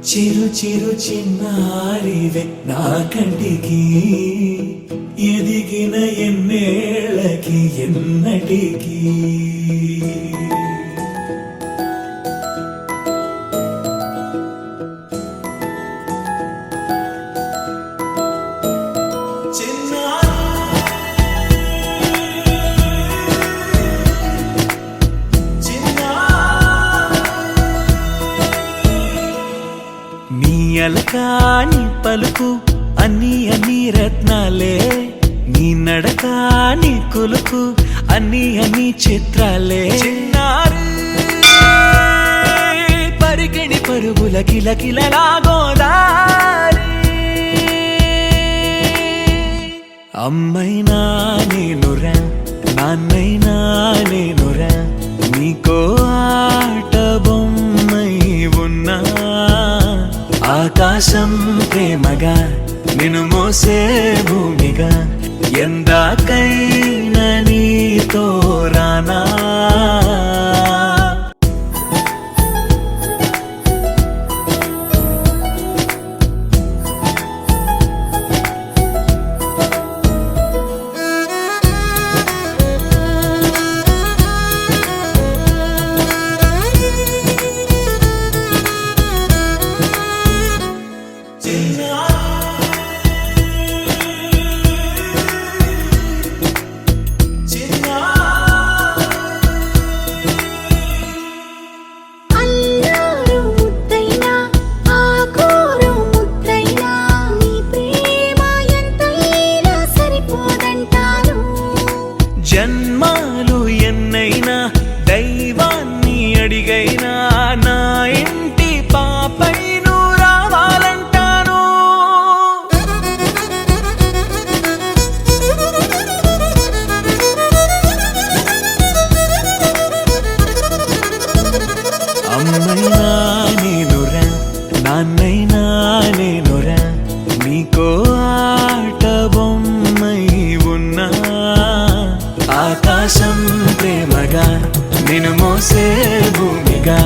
చిరు చిరు చిన్నారివే నా కంటికి ఎదిగిన ఎన్నేళ్ళకి ఎన్నటికి అలకాని పలుకు అన్ని అన్ని రత్నాలే నీ నడకాని కులుకు అన్ని అన్ని చిత్రాలే చిన్నారు పరికిణి పరుగుల కిలకిలలాగోదారి అమ్మైనా నేనురా నాన్నైనా నేనురా నీకో ఆట బొమ్మై ఉన్నా ఆకాశం ప్రేమగా నిన్ను మోసే భూమిగా ఎందాకైనా నీతో రానా జన్మాలు ఎన్నైనా దైవాన్ని అడిగైనా నా ఇంటి పాపై నువ్వు రావాలంటాను అమ్మైనా నేనురా నాన్నైనా నేనురా నీకో ఆట బొమ్మై ఉన్నా ఆకాశం ప్రేమగా నిన్ను మోసే భూమిగా